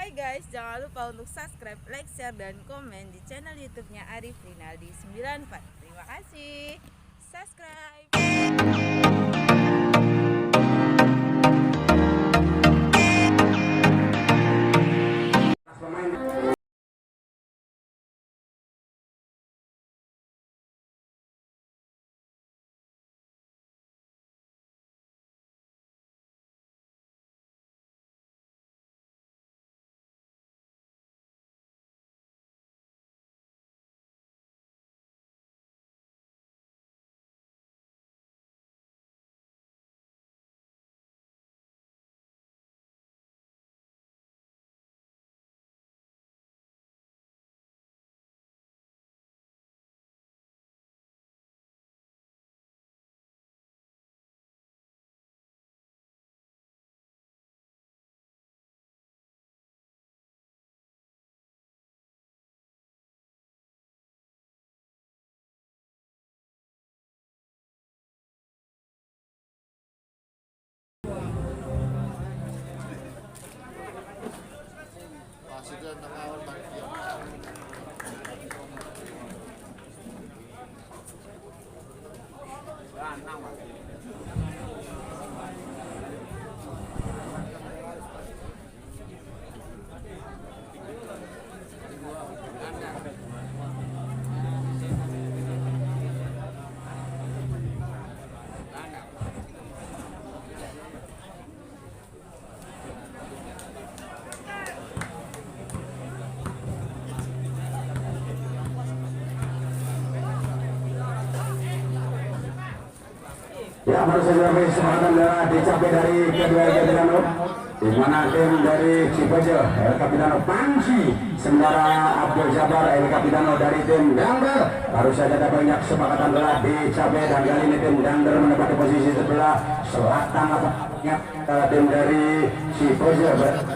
Hai guys, jangan lupa untuk subscribe, like, share, dan komen di channel YouTube-nya Arif Rinaldi 94. Terima kasih. Subscribe. Ya, baru saja kesempatan adalah dicapai dari kedua Kapitano, di mana tim dari Cibojo El Capitano Panji, sementara Abdul Jabar El Capitano dari tim Dangder. Baru saja ada banyak kesepakatan telah dicapai, dan kali ini tim Dangder menempati posisi sebelah selatan lapaknya. Tim dari Cibojo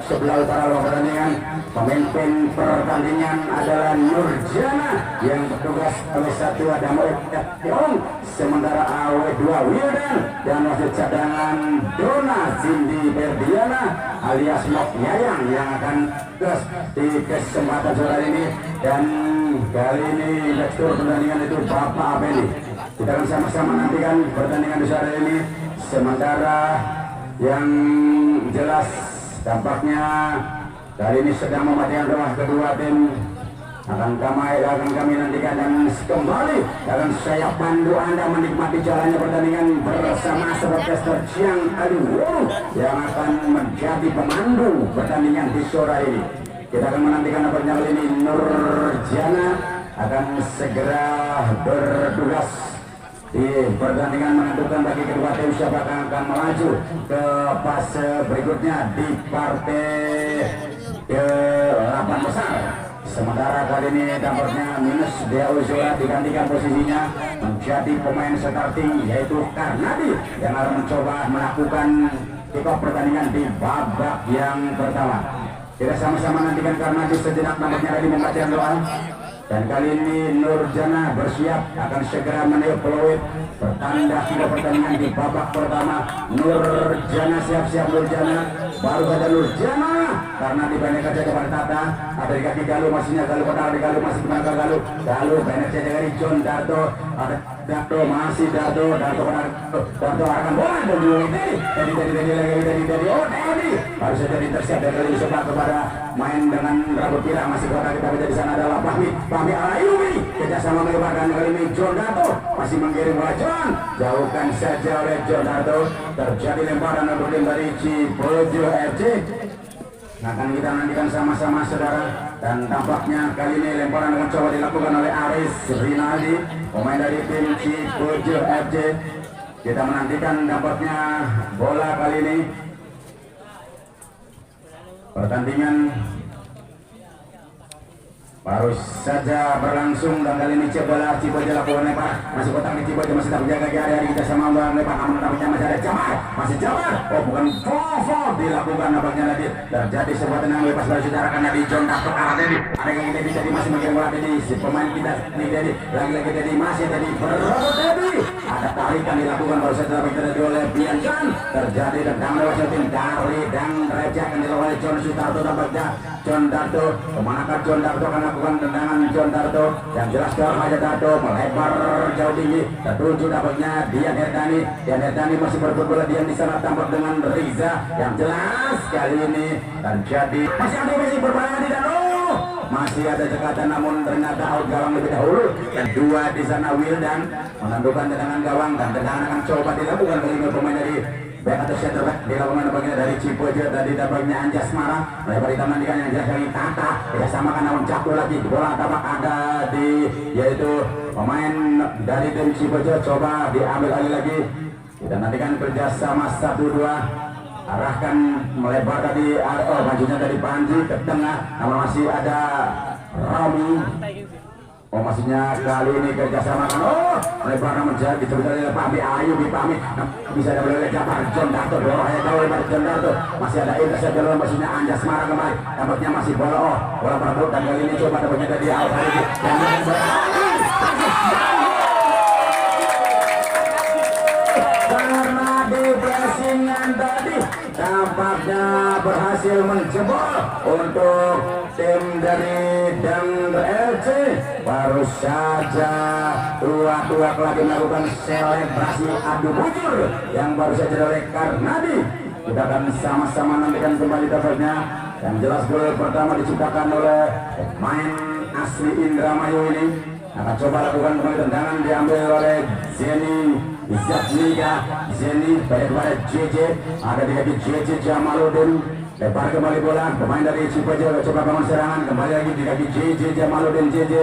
sebelah utara ruang pertandingan. Pemimpin pertandingan adalah Nurjana, yang bertugas W1 ada Moekat Tiong, sementara AW2 Wildan, dan wasit cadangan Dona Cindy Berdiana alias Mok Yayang yang akan gas di kesempatan sore ini. Dan kali ini direktur pertandingan itu Bapak Apeli. Kita akan sama-sama nantikan pertandingan di sore ini. Sementara yang jelas tampaknya kali ini sedang mematikan doa kedua tim akan kami nantikan, dan kembali akan saya pandu Anda menikmati jalannya pertandingan bersama Sportcaster Ciang Aduh yang akan menjadi pemandu pertandingan di sore ini. Kita akan menantikan apanya kali ini. Nurjana akan segera bertugas di pertandingan menentukan bagi kedua tim siapa yang akan melaju ke fase berikutnya di partai ke-8 besar. Sementara kali ini tampaknya minus Dea Uzura digantikan posisinya menjadi pemain starting, yaitu Karnadi yang akan mencoba melakukan kick off pertandingan di babak yang pertama. Kita sama-sama nantikan Karnadi sejenak, nampaknya tadi membacakan doa. Dan kali ini Nurjana bersiap akan segera meniup peluit pertanda tiga pertandingan di babak pertama. Nurjana siap-siap. Nurjana baru saja Nurjana karena dibanding saja kepada Tata. Ada di kaki Galuh, masihnya Galuh pedal di Galuh, masih kemana Galuh. Galuh banyak saja dari John Darto. Ada Darto, masih Darto pada Darto akan bola dan dari baru saja intercept dari sebelah kepada main dengan rambut pirang, masih kota kita di sana adalah Fahmi Alayumi, kerjasama melibatkan kali ini John Darto masih mengirim bola John, jauhkan saja oleh John Darto. Terjadi lemparan untuk tim dari Cibojo FC. Akan kita nantikan sama-sama saudara, dan tampaknya kali ini lemparan akan coba dilakukan oleh Aris Rinaldi, pemain dari tim Cibojo FC. Kita menantikan tampaknya bola kali ini. Pertandingan baru saja berlangsung, dan kali ini coba Cibojo lakukan lempar, masih kotak di Cibojo, masih tak menjaga di area kita sama lempar, namun tampaknya masih ada Jamar, masih Jamar, oh bukan foul dilakukan, nampaknya tadi terjadi sebuah tenang lepas baru saudara karena di John Dato ada yang jadi masih mengirim bola. Jadi si pemain kita ini jadi lagi-lagi jadi masih jadi berebut ada tarikan dilakukan baru saja terjadi oleh Biancan, terjadi tendangan lewat tim dari dan Reja akan dilakukan oleh John Sutarto. Tampaknya John Darto, kemanakah John Darto akan lakukan tendangan John Darto yang jelas ke Raja Darto melebar jauh tinggi tertuju tampaknya Dian Herdani masih berebut bola. Dian di sana tampak dengan Riza yang jelas kali ini terjadi masih berbahaya di dalam. Masih ada cekatan namun ternyata out gawang lebih dahulu. Dan dua di sana Wildan menentukan tendangan gawang dan tendangan akan coba dilakukan oleh pemain dari back atau center back dilakukan bagian dari Cipoje. Tadi dapatnya Anjas Marah melebar di taman yang jelas dari Tata bersamakan namun jatuh lagi bola tampak ada di yaitu pemain dari tim Cipoje coba diambil lagi. Kita nantikan kerjasama 1-2 arahkan melebar tadi majunya dari Panji ke tengah namun masih ada Rami. Maksudnya kali ini kerjasama melebar namun jadi sebetulnya Pami Ayu Pami bisa ada oleh Jabar John Darto dorongnya jauh lebar John Darto masih ada intercept jalur maksudnya Anjas Marah kembali tampaknya masih bola berebut dan kali ini coba dapatnya dari Alvarez karena di pressingan tadi tampaknya berhasil menjebol untuk tim dari Denver FC. Baru saja tuak lagi melakukan selebrasi adu bujur yang baru saja oleh Karnadi. Kita akan sama-sama nantikan kembali dapatnya. Yang jelas gol pertama diciptakan oleh pemain asli Indramayu ini. Akan coba lakukan kembali tendangan diambil oleh Zeni pada JJ ada di kaki JJ Jamaludin lebar kembali bola pemain dari Cipoje coba bangun serangan kembali lagi di kaki JJ Jamaludin JJ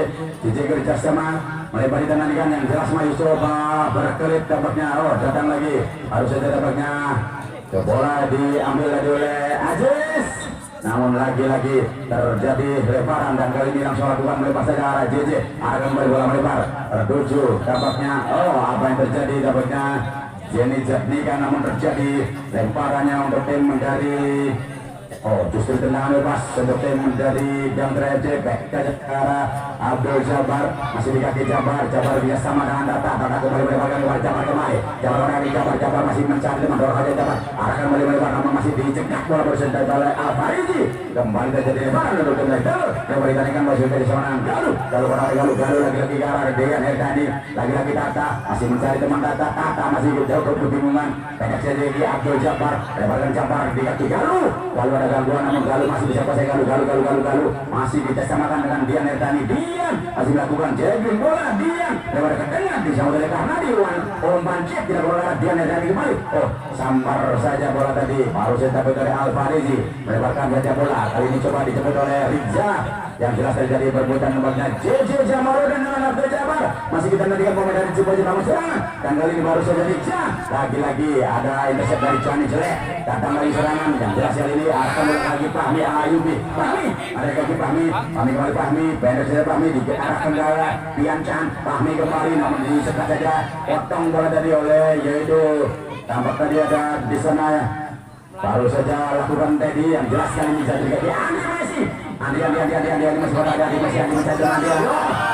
kerjasama melebar di tendangan yang jelas Mayu coba berkelit tampaknya datang lagi harus saja tampaknya bola diambil lagi oleh Aziz namun lagi-lagi terjadi lebaran dan kali ini langsung lakukan melebar saja arah JJ arah kembali bola melebar tertuju tampaknya apa yang terjadi tampaknya Jenny Jatnika namun terjadi lemparannya untuk tim dari justru tendangan bebas untuk tim dari Denver FC ke arah Abdul Jabar masih di kaki Jabar bisa sama dengan Tata kembali melebarkan kepada Jabar kembali Jabar masih mencari teman dorong saja Jabar arahkan kembali melebar namun masih dicegah bola bersendai oleh Alvarez kembali terjadi lebaran untuk tim Denver yang berikan masih dari seorang Galuh lagi-lagi ke arah Dian Herdani lagi-lagi Tata masih mencari teman Tata masih jauh kebingungan pendek saja di Abdul Jabar lebarkan Jabar di kaki Galuh lalu ada gangguan namun Galuh masih bisa kuasai Galuh masih ditesamakan dengan Dian Herdani Dian masih melakukan jagging bola Dian lebar ke tengah disambut oleh Karnadi umpan cek tidak bola Dian Herdani kembali sambar saja bola tadi baru saja dari Alvarez melebarkan saja bola kali ini coba dijemput oleh Riza yang jelas terjadi perbuatan tempatnya JJ Jamaludin dengan Abdul Jabar masih kita nantikan pemain dari Cipoje bangun serangan dan kali ini baru saja Riza lagi-lagi ada intercept dari Jani jelek datang lagi serangan yang jelas kali ini akan lagi Fahmi Ayubi ada kaki Fahmi kembali Fahmi pendek saja Fahmi diarahkan ke arah Biancan Fahmi kembali namun disekat saja potong bola tadi oleh yaitu tampak tadi ada di sana baru saja lakukan tadi yang jelas kali ini bisa terjadi Andi masih bola ada masih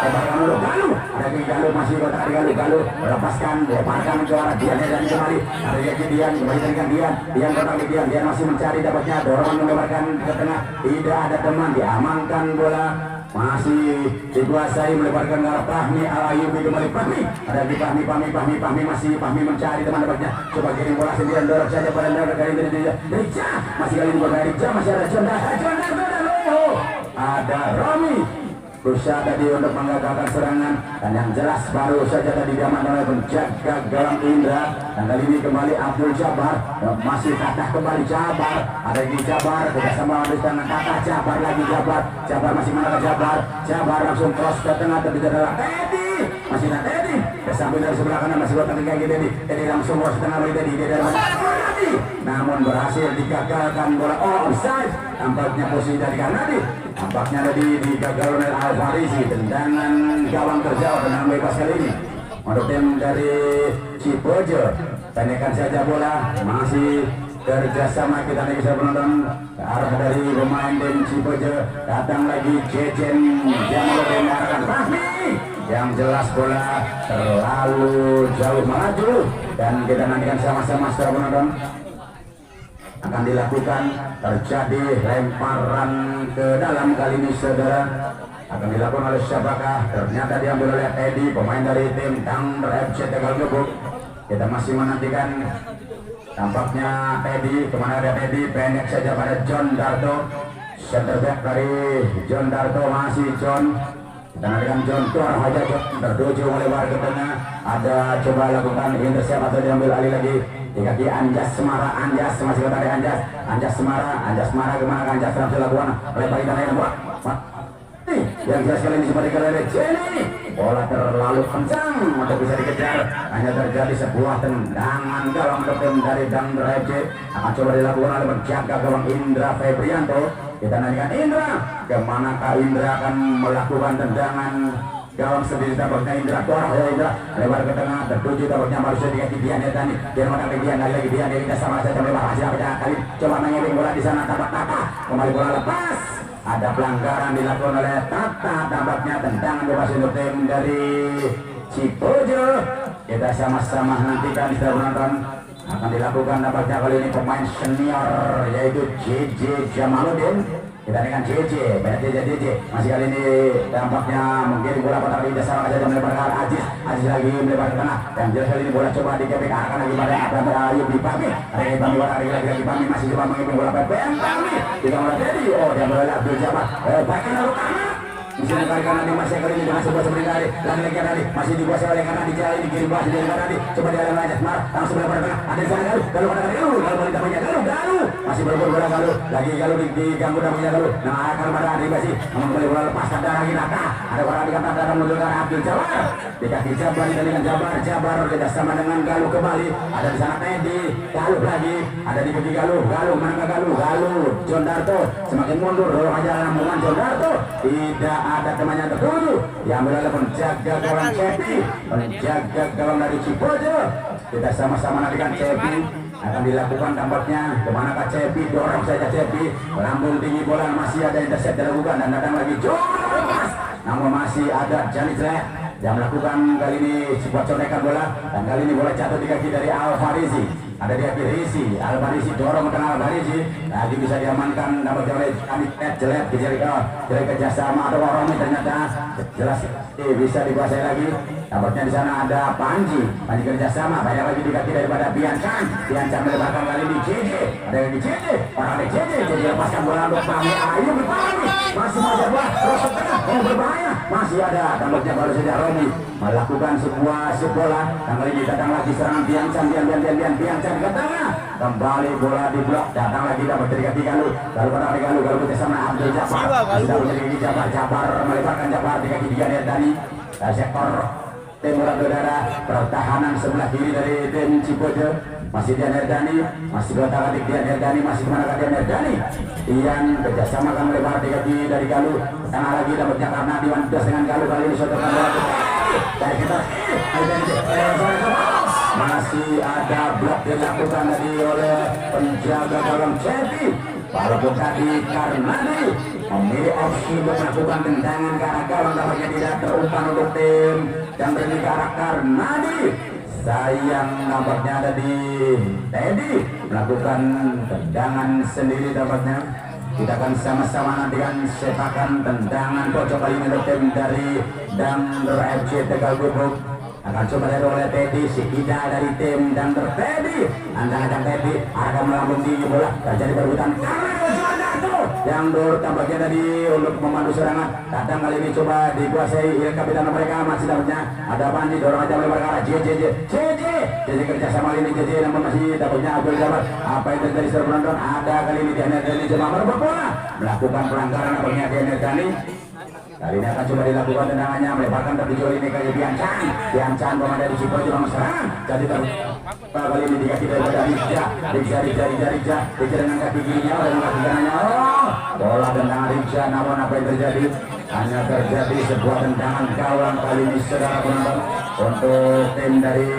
lebarkan dulu Galuh masih bola Galuh lepaskan ke arah Dian dan kembali ada lagi Dian kembali dengan Dian kotak Dian masih mencari dapatnya dorongan melebarkan ke tengah tidak ada teman diamankan bola masih dikuasai melebarkan ke arah Fahmi Al-Ayubi kembali Fahmi ada di Fahmi masih mencari teman dapatnya coba kirim bola sendirian dorong saja pada kali ini Rica masih kali ini bola Rica masih ada John ada Rami berusaha tadi untuk menggagalkan serangan dan yang jelas baru saja tadi diamankan oleh penjaga gawang Indra dan kali ini kembali Abdul Jabar masih Tatah kembali Jabar ada di Jabar bersama dengan Tatah Jabar lagi Jabar masih mana Jabar langsung cross ke tengah tapi adalah Teddy masih ada Teddy kesamping dari sebelah kanan masih buat kaki Teddy langsung cross tengah dari Teddy namun berhasil digagalkan bola offside tampaknya posisi dari Karnadi tampaknya tadi digagal oleh Alvarez tendangan gawang terjauh tendangan bebas kali ini untuk tim dari Cipoje pendekkan saja bola masih kerjasama kita nih bisa penonton ke arah dari pemain tim Cipoje datang lagi Jejen Jamaludin arahkan Fahmi yang jelas bola terlalu jauh maju dan kita nantikan sama-sama secara penonton. Akan dilakukan terjadi lemparan ke dalam kali ini saudara. Akan dilakukan oleh siapakah? Ternyata diambil oleh Edi, pemain dari tim Thunder FC Tegal Gebuk. Kita masih menantikan tampaknya Edi, kemana ada Edi, pendek saja pada John Darto. Center back dari John Darto masih John. Kita nantikan John keluar saja, John tertuju melebar ke tengah. Ada coba lakukan intercept atau diambil alih lagi di kaki Anjas Semara. Anjas masih dari Anjas Semara kemana Anjas langsung lakukan lebar di tanah bola yang jelas kali ini seperti kali ini bola terlalu kencang untuk bisa dikejar. Hanya terjadi sebuah tendangan gawang tim dari Thunder FC. Akan coba dilakukan oleh penjaga gawang Indra Febrianto. Kita nantikan Indra, kemanakah Indra akan melakukan tendangan gawang sendiri. Tampaknya Indra keluar ya, Indra lebar ke tengah tertuju tampaknya manusia di kaki Dian Tani. Dia mengangkat Dian lagi Dian kita sama saja melebar hasil kali coba mengiring bola di sana tampak Tata kembali bola lepas. Ada pelanggaran dilakukan oleh Tata, tampaknya tendangan bebas untuk tim dari Cipojo. Kita sama-sama nantikan setelah menonton. Akan dilakukan tampaknya kali ini pemain senior yaitu JJ Jamaluddin. Kita dengan JJ, JJ masih kali ini tampaknya mungkin bola kotak di dasar saja melebar ke Aziz lagi melebar ke tengah dan jelas kali ini bola coba di KPK akan lagi pada Ayub di Pami. Pami lagi Pami masih coba mengirim bola PPM Pami tidak mulai jadi dia bola Abdul Jabbar bagian lalu kanan di sini kali kanan di masih kali ini dengan sebuah sebenarnya lagi tadi masih dikuasai oleh kanan di jalan dikirim bola dari kanan tadi coba dia ada Aziz Mar langsung melebar ke tengah ada di sana Galuh pada kali Galuh tampaknya Galuh masih berebut bola Galuh lagi Galuh diganggu tampaknya Galuh nah akan pada Adibasi namun kembali bola lepas ada lagi Nata ada orang di kata akan munculkan Abdul Jabbar di kaki Jabbar dengan Jabbar tidak sama dengan Galuh kembali ada di sana Teddy Galuh lagi ada di kaki Galuh mana Galuh John Darto semakin mundur dorong aja rambungan John Darto tidak ada temannya tertuju yang oleh penjaga gawang Cepi penjaga gawang dari Cipojo. Kita sama-sama nantikan Cepi akan dilakukan tampaknya kemanakah Cepi dorong saja Cepi lambung tinggi bola masih ada intercept dilakukan dan datang lagi Jonas namun masih ada Janis Leh yang melakukan kali ini sebuah corekan bola dan kali ini bola jatuh di kaki dari Alvarisi ada di kaki Risi Alvarisi dorong ke tengah Alvarisi lagi bisa diamankan dapat oleh Amit jelek jelek kerjasama atau orang ini ternyata jelas bisa dikuasai lagi. Tampaknya di sana ada Panji kerjasama banyak lagi di kaki daripada Biancan melebarkan kali ini JJ ada di JJ orang ada JJ lepaskan bola untuk Pami Ayub masih ada bola rosok tengah berbahaya masih ada tampaknya baru saja Romi melakukan sebuah bola dan kali ini datang lagi serangan Biancan ke tengah kembali bola di blok datang lagi dapat dari kaki Galuh bersama Abdul Jabbar masih dapat Jabbar melebarkan Jabbar di kaki Dian Dani sektor timur saudara pertahanan sebelah kiri dari tim Cipojo masih Dian Dani masih bertahan di Dian Dani masih kemana Dian Dani Dian kerjasama akan melebar di kaki dari Galuh tengah lagi dapatnya karena Diwan plus dengan Galuh kali ini sotokan bola kita masih ada blok dilakukan tadi oleh penjaga gawang Cepi walaupun tadi Karnadi memilih opsi untuk melakukan tendangan ke arah gawang tampaknya tidak terumpan untuk tim yang berdiri ke arah Karnadi sayang nampaknya ada di Teddy melakukan tendangan sendiri tampaknya. Kita akan sama-sama nantikan sepakan tendangan pojok kali ini untuk tim dari Thunder FC Tegal Gebuk akan coba dari oleh Teddy si Ida dari tim Thunder Teddy andang-andang Teddy akan melambung tinggi bola terjadi perebutan yang tampaknya tadi untuk memandu serangan datang kali ini coba dikuasai kapitan mereka masih dapatnya ada Panji dorong aja melebar ke arah JJ kerjasama ini JJ namun masih dapatnya Abdul Jabbar apa yang terjadi setelah penonton ada kali ini Dian Dani coba merebut bola melakukan pelanggaran nampaknya Dian Dani kali ini akan coba dilakukan tendangannya melebarkan tertuju ini ke Biancan pemain dari Cipojo nomor serangan jadi kali ini dikasih daripada Rija dengan kaki kirinya dengan kaki kanannya bola tendangan Rija namun apa yang terjadi hanya terjadi sebuah tendangan gawang kali ini saudara penonton untuk tim dari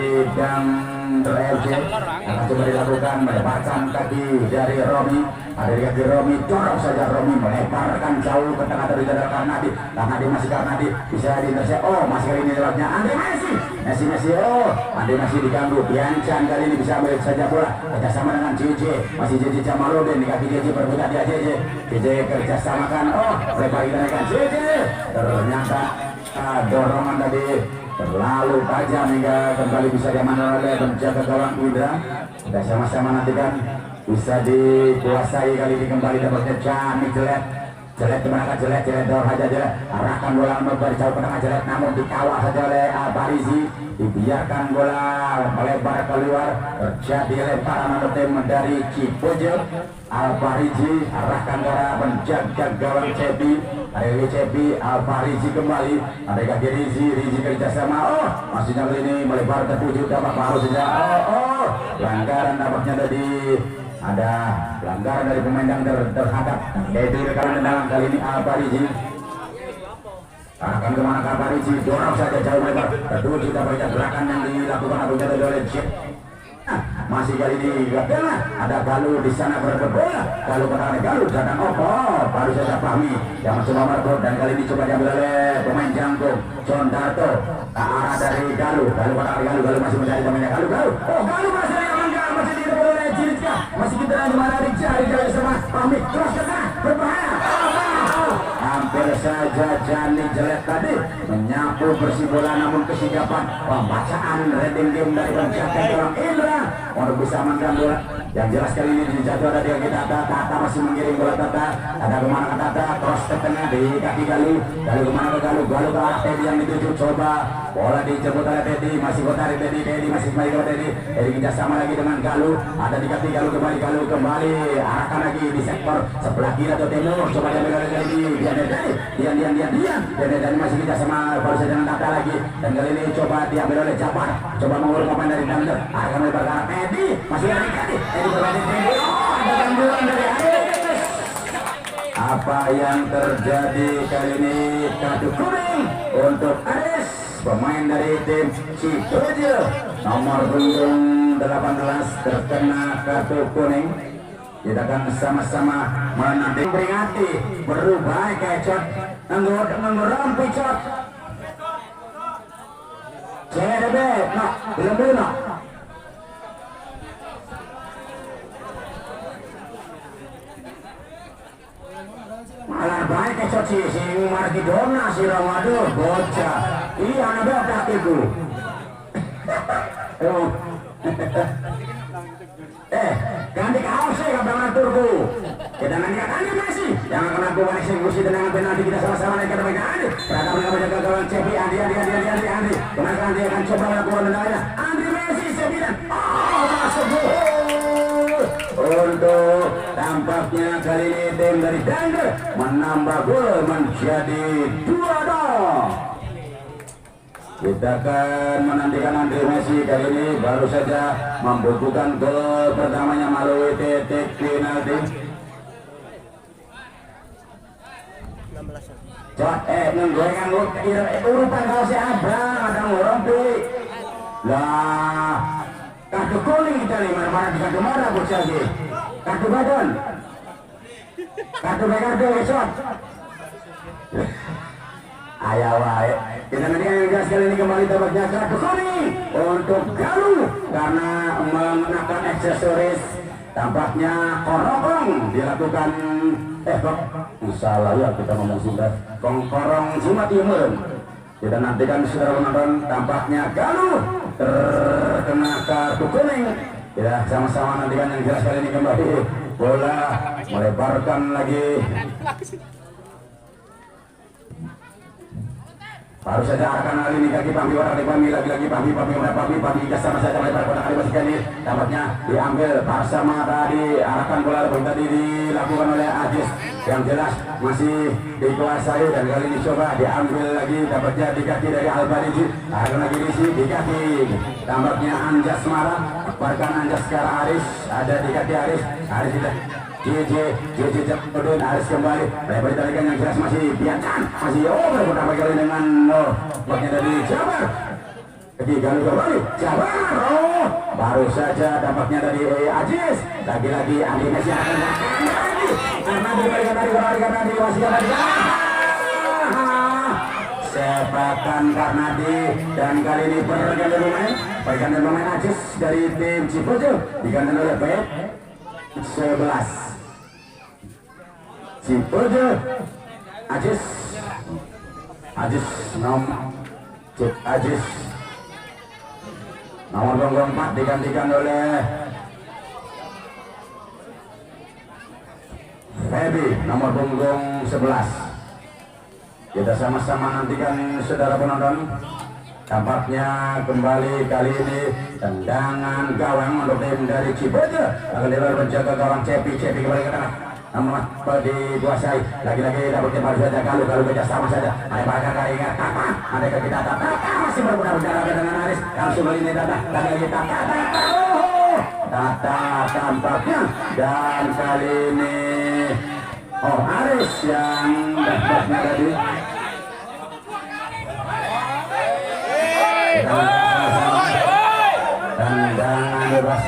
Center FC akan coba dilakukan melebarkan kaki dari Romi. Ada di kaki Romi, dorong saja Romi melebarkan jauh ke tengah dari jalan Karnadi. Karnadi masih Karnadi bisa diintersep. Oh masih kali ini lewatnya Andre Messi. Oh Andre Messi diganggu. Biancan kali ini bisa ambil saja bola kerjasama dengan JJ. Masih JJ Jamaludin di kaki JJ berputar dia JJ kerjasamakan. Oh lebar dengan JJ. Ternyata dorongan tadi terlalu tajam hingga kembali bisa diamankan oleh penjaga gawang Indra. Kita sama-sama nantikan bisa dikuasai kali ini kembali dapatnya Jani Jelet kemana Jelet dor aja Jelet arahkan bola berjauh ke tengah Jelet namun dikawal saja oleh Al-Barizi. Dibiarkan bola melebar keluar terjadi lemparan tim dari Cipojo. Al-Barizi arahkan bola penjaga gawang Cepi. Dari Cepi Al-Barizi kembali ada kaki Rizi kerjasama. Oh masih kali ini melebar tertuju dapat baru saja. Oh pelanggaran dapatnya tadi. Ada pelanggaran dari pemain yang terhadap yaitu dalam kali ini Al-Barizi akan kemana Al-Barizi dorong saja jauh lebar tertuju dapat gerakan yang dilakukan oleh Cep. Masih kali ini ada Galuh di sana berebut bola. Galuh pertahanan Galuh datang baru saja Fahmi yang mencoba merebut dan kali ini coba diambil oleh pemain jangkung John Darto ke arah dari Galuh pertahanan Galuh masih mencari temannya Galuh. Oh Galuh masih masih direbut oleh Cilicka. Masih kita di mana dicari sama Fahmi terus ke sana berbahaya. Hampir saja Jani Jelet tadi menyapu bersih bola namun kesigapan pembacaan reading game dari penjaga gawang Indra untuk bisa amankan bola. Yang jelas kali ini dijatuh ada di kaki Tata masih mengirim bola Tata kemana ke Tata cross ke tengah di kaki Galuh kemana ke Galuh ke arah Teddy yang dituju coba bola dijemput oleh Teddy masih tarik Teddy masih kembali ke Teddy kerjasama lagi dengan Galuh ada di kaki Galuh kembali arahkan lagi di sektor sebelah kiri atau timur coba diambil oleh Teddy Dian dan masih kita sama baru saja dengan Tata lagi dan kali ini coba diambil oleh Jabar coba mengurung pemain dari Thunder akan melebar ke arah Teddy masih dari Teddy berbalik Teddy ada gangguan dari Aris. Apa yang terjadi kali ini kartu kuning untuk Aris pemain dari tim Cipojo nomor punggung 18 terkena kartu kuning. Kita akan sama-sama menanti peringati berubah kecot mengerampi cot CDB belum malah baik kecot si Margidona si Ramadu bocah iya anak bedak itu ganti kaos ya kabar turku kita nanti Messi yang akan lakukan eksekusi tendangan penalti kita sama-sama naik ke depan Andi terhadap mereka menjaga gawang Cepi Andi kemana Andi akan coba melakukan tendangannya Andi Messi 9 masuk gol untuk tampaknya kali ini tim dari Thunder menambah gol menjadi 2-0. Kita akan menantikan Andre Messi kali ini baru saja membukukan gol pertamanya melalui titik penalti. Menggorengan urutan kalau si abang ada ngorompi lah kartu kuning kita nih mana di kartu mana bocah lagi kartu badan kartu besok ayah wae kita nanti yang gas kali ini kembali tampaknya kartu kuning untuk Galuh karena mengenakan aksesoris tampaknya korong dilakukan salah ya kita ngomong singkat korong jimat timur. Kita nantikan saudara penonton tampaknya Galuh terkena kartu kuning. Kita sama-sama nantikan yang jelas kali ini kembali bola melebarkan lagi. Baru saja akan kali ini kaki Pampi warna Pampi lagi-lagi Pampi sama saja melebar kotak kali masih kali tampaknya diambil bersama tadi arahkan bola tadi dilakukan oleh Ajis yang jelas masih dikuasai dan kali ini coba diambil lagi dapatnya di kaki dari Al-Barizi akan lagi di kaki tampaknya Anjas Marah bahkan Anjas ke Aris ada di kaki Aris tidak JJ Jampodon harus kembali lebar ditarikan yang jelas masih biarkan masih berputar kali dengan bagian dari Jabar Lagi Galuh kembali Jabar. Oh, baru saja dampaknya dari Ajis. Lagi-lagi Andi Messi akan lagi karena di masih sepakan Karnadi dan kali ini pergantian pemain Ajis dari tim Cibojo diganti oleh Pep 11 Cibojo Ajis nomor punggung 4 digantikan oleh Feby nomor punggung 11. Kita sama-sama nantikan saudara penonton. Tampaknya kembali kali ini tendangan gawang untuk tim dari Cibojo akan dilakukan menjaga gawang Cepi kembali ke tengah. Namun dikuasai lagi-lagi dapat baru saja Galuh bekerja sama saja. Ada bakal kali ingat Tata, ada ke kita Tata masih berputar-putar dengan Aris langsung kali ini Tata lagi Tata tampaknya dan kali ini Aris yang dampaknya tadi tendangan bebas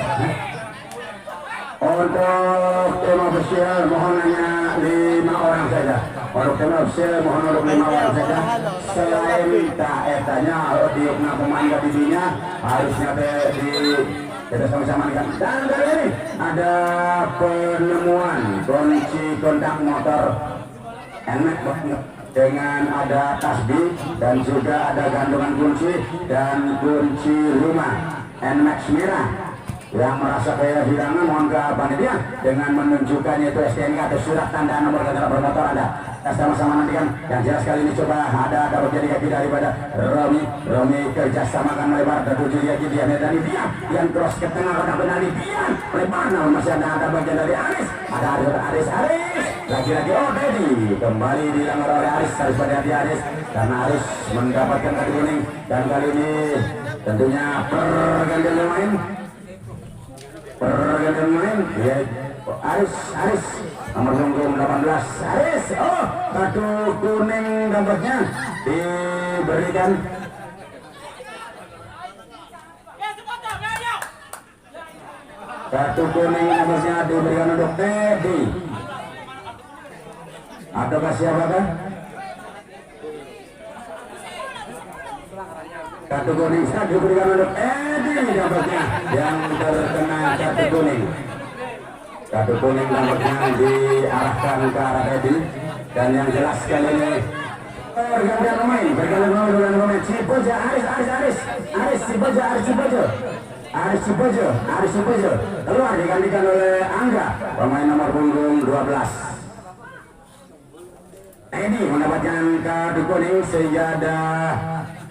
untuk tim ofisial mohon hanya 5 orang saja. Untuk tim ofisial mohon untuk 5 orang saja. Selain etanya di pemain ketidinya harusnya kita sama-sama kan. Dan kali ini ada penemuan kunci kontak motor enak banget dengan ada tasbih dan juga ada gantungan kunci dan kunci rumah NMAX merah yang merasa kehilangan mohon ke panitia dengan menunjukkannya itu STNK atau surat tanda nomor kendaraan bermotor ada. Kita sama-sama nantikan yang jelas kali ini coba ada dapat jadi kaki daripada Romi kerjasamakan melebar dan tujuh lagi dia dari dia yang terus ke tengah kotak penalti dia melebar namun masih ada bagian dari Aris lagi-lagi Dedi kembali dilanggar oleh Aris harus berhati Aris karena Aris mendapatkan kartu kuning dan kali ini tentunya pergantian pemain ya Aris nomor punggung 18 Aris kartu kuning dampaknya diberikan kartu kuning dampaknya diberikan untuk Teddy ataukah siapakah kartu kuning saat diberikan untuk Edi dampaknya yang terkena kartu kuning dampaknya diarahkan ke arah Edi dan yang jelas kali ini pergantian pemain Cibojo Aris Cibojo keluar digantikan oleh Angga pemain nomor punggung 12. Edi mendapatkan kartu kuning sehingga ada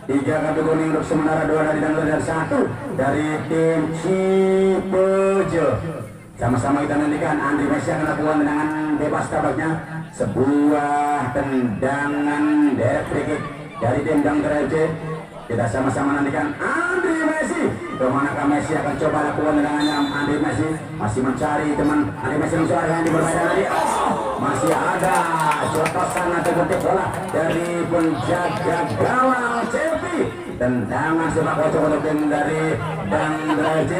3 kartu kuning untuk sementara 2 dari Dangler dan 1 dari tim Cibojo. Sama-sama kita nantikan Andri Messi akan lakukan tendangan bebas tampaknya sebuah tendangan direct free kick dari tim Dangler FC. Kita sama-sama nantikan Andri Messi. Kemanakah Messi akan coba lakukan tendangannya. Andri Messi masih mencari teman. Andri Messi mencari yang di berbeda tadi. Masih ada cotosan atau ketik bola dari penjaga gawang Cepi. Tendangan sepak kocok untuk tim dari Dangler FC.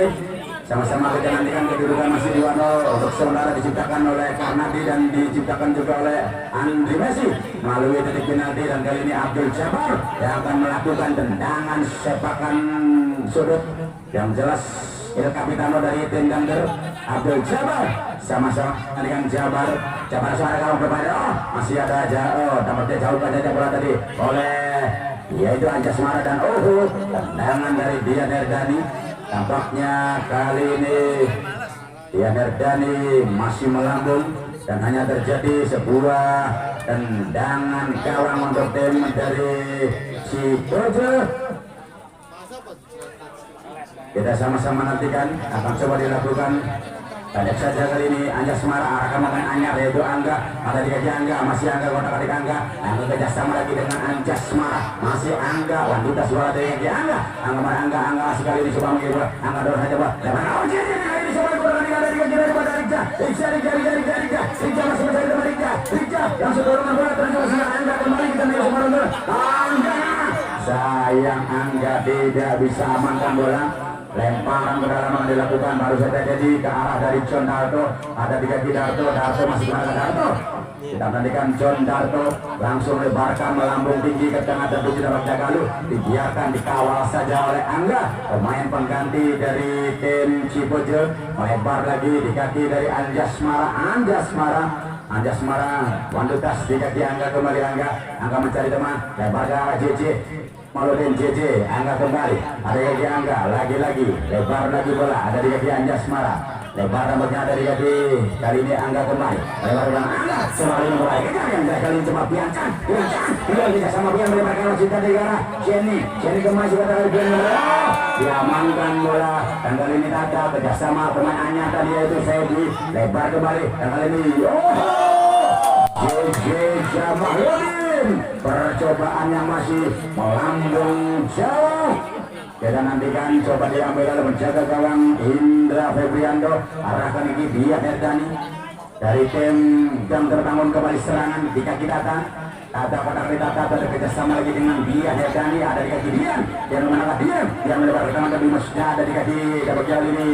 Sama-sama kita nantikan kedudukan masih 2-0 untuk sementara diciptakan oleh Karnadi dan diciptakan juga oleh Andri Messi melalui titik penalti dan kali ini Abdul Jabbar yang akan melakukan tendangan sepakan sudut yang jelas Il Capitano dari tim Dangler Abdul Jabbar sama-sama dengan Jabbar suara kalau berbeda masih ada dampaknya jauh saja bola tadi oleh yaitu Anjasmara dan tendangan dari Dian Erdani. Tampaknya kali ini Dian Erdani masih melambung dan hanya terjadi sebuah tendangan gawang untuk tim dari Cibojo. Kita sama-sama nantikan akan coba dilakukan. Banyak saja kali ini Anjasmara arahkan pemain anyar yaitu Angga. Ada dikaji Angga, masih Angga kontak adik Angga. Angga kerjasama lagi dengan Anjasmara. Masih Angga, wanita suara dari Angga. Angga masih kali ini coba menggigit bola. Angga dorong saja bola. Lepas kali ini coba bola dikaji Rija masih mencari teman Rija langsung dorongan bola terus Angga kembali kita lihat Angga sayang Angga tidak bisa amankan bola. Lemparan ke dalam yang dilakukan baru saja jadi ke arah dari John Darto. Ada di kaki Darto, Darto masih kemana Darto? Kita nantikan John Darto langsung lebarkan melambung tinggi ke tengah tertuju dapat Galuh, dibiarkan dikawal saja oleh Angga, pemain pengganti dari tim Ciboje. Melebar lagi di kaki dari Anjasmara Wandutas di kaki Angga, kembali Angga mencari teman, lebar ke JJ Maludin JJ, Angga kembali, ada di kaki Angga, lagi-lagi lebar lagi bola, ada di kaki Anjasmara, lebar rambutnya ada di kaki, kali ini Angga kembali, lebar dengan Angga, selalu mulai kejar yang kali ini cuma Piancan, tidak sama Pian melebarkan cinta di arah Jenny kembali juga dari Pian, diamankan bola, dan kali ini Tata kerjasama pemainnya tadi yaitu Feby, lebar kembali, dan kali ini JJ Jamaluddin, percobaan yang masih melambung jauh. Kita nantikan coba diambil oleh penjaga gawang Indra Febriando, arahkan ini dia Herdani dari tim jam terbangun kembali serangan di kaki Tata kotak di Tata bekerjasama lagi dengan dia Herdani, ada di kaki Dian menangkap Dian melebar ke tangan tapi masih ada di kaki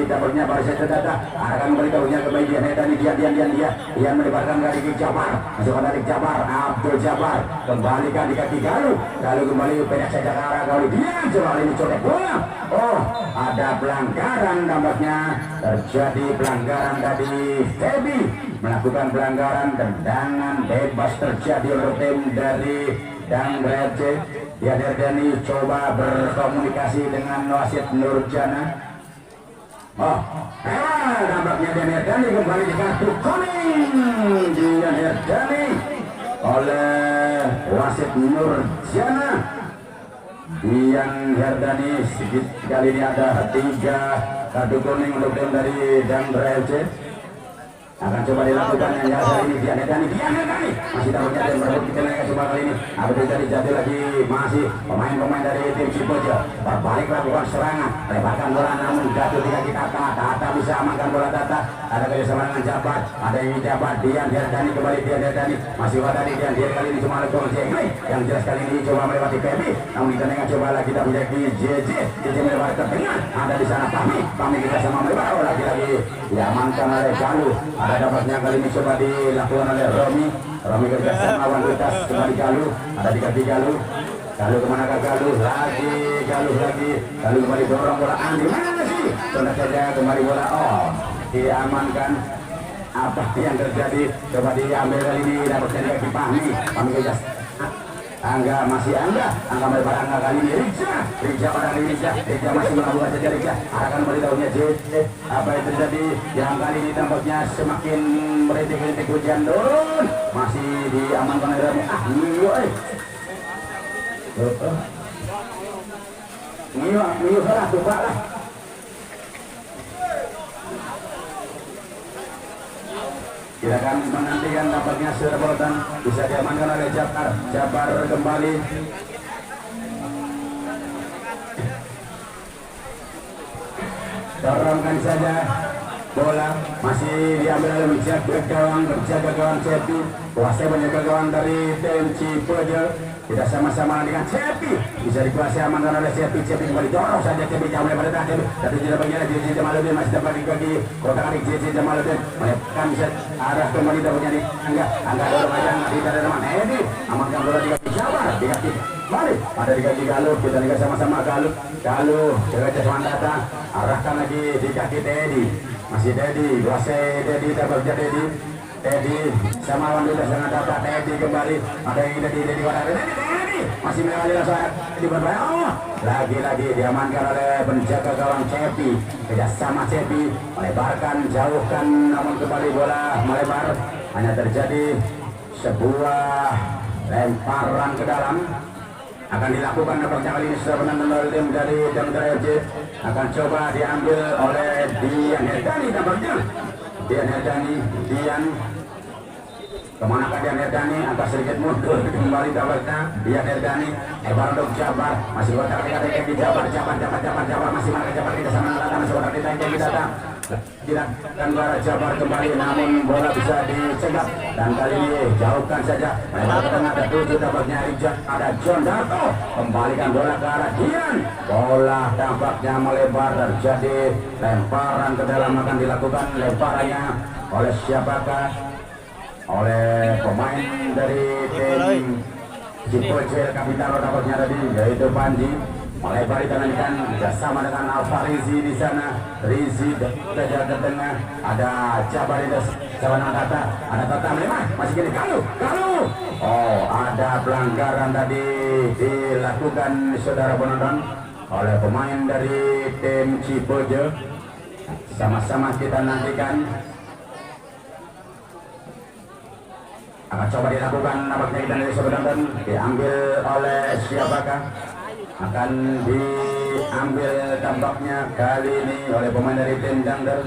dapurnya baru saja Tata, arahkan kembali dapurnya kembali dia Herdani, Dian melebarkan ke kaki Jabar, masukkan dari Jabar, Abdul Jabar kembalikan di kaki Galuh kembali pendek saja ke arah Galuh, Dian coba ini colek bola. Oh, ada pelanggaran tampaknya, terjadi pelanggaran tadi. Feby melakukan pelanggaran, tendangan bebas terjadi oleh tim dari Dangret. Ya, Derdani coba berkomunikasi dengan wasit Nurjana. Nampaknya Derdani kembali di kartu kuning. Derdani oleh wasit Nurjana. Dian Herdani, sedikit kali ini ada 3 kartu kuning untuk tim dari Dangret. Akan coba dilakukan yang jasa ini Dian Herdani masih dapatnya dan berebut kita naik coba kali ini ada terjadi jadi lagi masih pemain-pemain dari tim Ciboje berbalik lakukan serangan, lebarkan bola namun jatuh di kaki Tata bisa amankan bola Tata, ada kerjasama dengan Jabar, ada yang Jabar, Dian Herdani kembali Dian Herdani masih tadi Dian kali ini cuma lakukan Jengli yang jelas kali ini coba melewati Feby, namun kita naik coba lagi kita menjadi JJ melebar ke tengah, ada di sana Pami kita sama melebar lagi diamankan oleh Galuh. Ada dapatnya kali ini coba dilakukan oleh Romi kerjasama Wandutas kembali Galuh, ada di kaki Galuh kemana ke Galuh lagi kembali dorong bola Andi mana sih sudah saja kembali bola diamankan. Apa yang terjadi coba diambil kali ini dapatnya di kaki Pami kerjasama Angga melebar Angga kali ini Rija masih melakukan saja Rija akan kembali tahunnya apa yang terjadi yang kali ini tampaknya semakin merintik hujan turun masih diamankan oleh Rami Nio salah coba lah kita akan menantikan tampaknya serbotan bisa diamankan oleh Jabar kembali dorongkan saja bola masih diambil oleh berjaga gawang Cepi, kuasai menjaga gawang dari tim Ciboje, tidak sama-sama dengan Cepi bisa dikuasai amankan oleh Cepi kembali dorong saja Cepi jauh lebar pada Cepi tapi tidak bagian JJ Jamaluddin masih dapat di kotak adik JJ Jamaluddin menekan bisa arah kembali dapatnya di Angga dorong aja tidak ada teman Edi amankan bola di kaki Jabar di kaki balik ada di kaki Galuh, kita lihat sama-sama Galuh dengan Tata arahkan lagi di kaki Teddy masih Teddy kuasai Teddy dapatnya Teddy sama Wandutas dengan Tata Teddy kembali ada yang Teddy masih melewati saat di berbahaya lagi diamankan oleh penjaga gawang Cepi kerjasama Cepi melebarkan jauhkan namun kembali bola melebar hanya terjadi sebuah lemparan ke dalam akan dilakukan nampaknya kali ini sudah menang tim dari Dangret akan coba diambil oleh Dian Herdani nampaknya Dian kemana Dian Herdani agak sedikit mundur kembali tampaknya Dian Herdani lebar untuk Jabar masih kotak di Jabar masih mana Jabar kita sama Tata masih kotak di Tata dan Bara Jabar kembali, namun bola bisa dicegah dan kali ini jauhkan saja. Lebar ke tengah tertuju dapatnya Rijat, ada John Darto, kembalikan bola ke arah Dian. Bola tampaknya melebar, terjadi lemparan ke dalam, akan dilakukan lemparannya oleh siapakah? Oleh pemain dari tim Cipoje Kapitano dapatnya tadi, yaitu Panji. Melebar ditenangkan bersama dengan Alfarizi di sana. Rizi saja ke tengah, ada Jabar di Jawa Kata, ada Tata Melemah, masih gini Galuh. Oh, ada pelanggaran tadi dilakukan saudara penonton oleh pemain dari tim Cipoje. Sama-sama kita nantikan. Akan coba dilakukan, nampaknya kita dari penonton diambil oleh siapakah? Akan diambil tampaknya kali ini oleh pemain dari tim Dangder.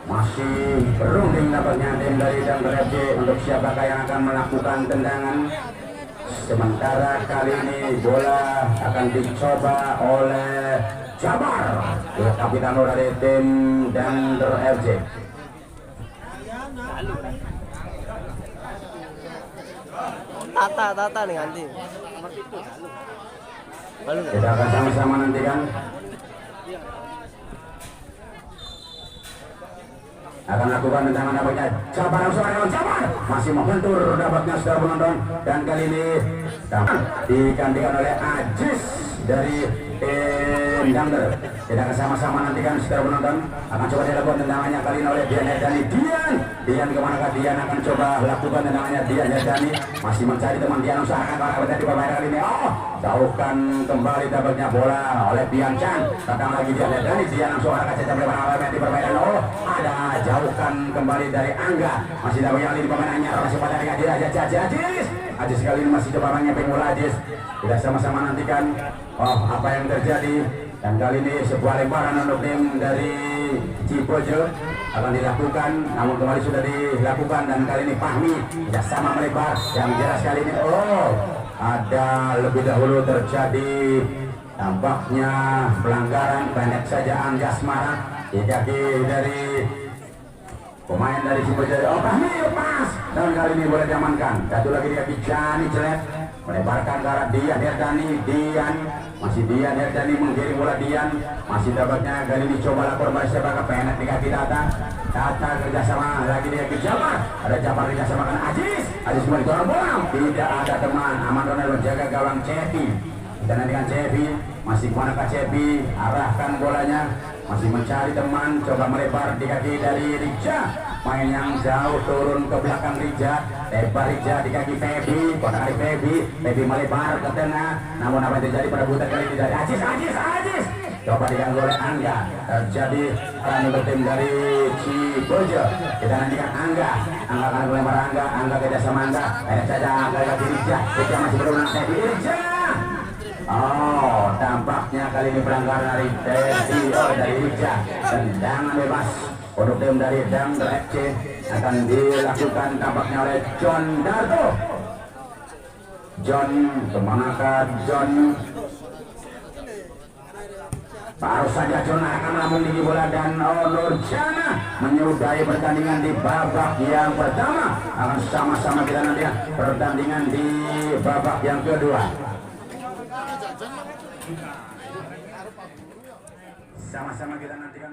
Masih berunding nampaknya tim dari Dangder FC untuk siapakah yang akan melakukan tendangan. Sementara kali ini bola akan dicoba oleh Jabar, Kapitano dari tim Dangder FC. Tata nih ganti. Kita akan sama-sama nantikan. Akan lakukan tendangan dapatnya Jabar, Jabar masih membentur dapatnya saudara penonton, dan kali ini digantikan oleh Ajis dari Dangder. Kita akan sama-sama nantikan saudara penonton. Akan coba dilakukan tendangannya kali ini oleh Dian Herdani. Dian kemanakah? Dian akan coba lakukan tendangannya. Dian Herdani masih mencari teman. Dian usahakan kalau di permainan kali ini. Oh, jauhkan kembali dapatnya bola oleh Dian Chan. Datang lagi Dian Herdani. Dian langsung arah kaca di permainan. Oh, ada jauhkan kembali dari Angga. Masih dapat yang di permainannya. Masih pada dengan dia Ajis kali ini masih coba menyamping bola Ajis. Kita sama-sama nantikan apa yang terjadi. Dan kali ini sebuah lemparan untuk tim dari Cipoje akan dilakukan, namun kembali sudah dilakukan, dan kali ini Fahmi tidak sama melebar. Yang jelas kali ini ada lebih dahulu terjadi tampaknya pelanggaran, pendek saja Anjas Marah di kaki dari pemain dari Cipoje. Fahmi lepas, dan kali ini boleh diamankan. Satu lagi dia Bijani jelek melebarkan ke arah Dian Herdani. Masih Dian Herdani menggiring bola. Dian masih dapatnya kali ini coba lapor siapa ke penet di kaki Tata kerjasama lagi dia ke Jabar. Ada Jabar kerjasama dengan Ajis kembali dorong bola, tidak ada teman. Aman Ronald menjaga gawang Cepi. Kita nantikan Cepi, masih kemana Cepi, arahkan bolanya, masih mencari teman, coba melebar di kaki dari Rija. Main yang jauh turun ke belakang Rija, lebar Rija di kaki Febi, kotak kaki Febi melebar ke tengah. Namun apa yang terjadi pada putar kali ini dari Ajis coba diganggu oleh Angga. Terjadi peran untuk tim dari Cipoje. Kita nantikan Angga akan melempar. Angga tidak sama Angga, saja Angga lagi Rija masih berulang Febi Rija. Oh, tampaknya kali ini pelanggaran dari Rija. Tendangan bebas untuk tim dari Dangder FC akan dilakukan tampaknya oleh John Darto. John, kemanakah John? Baru saja John akan melambung tinggi bola, dan Nurjana menyudahi pertandingan di babak yang pertama. Akan sama-sama kita nanti pertandingan di babak yang kedua. Sama-sama kita nantikan.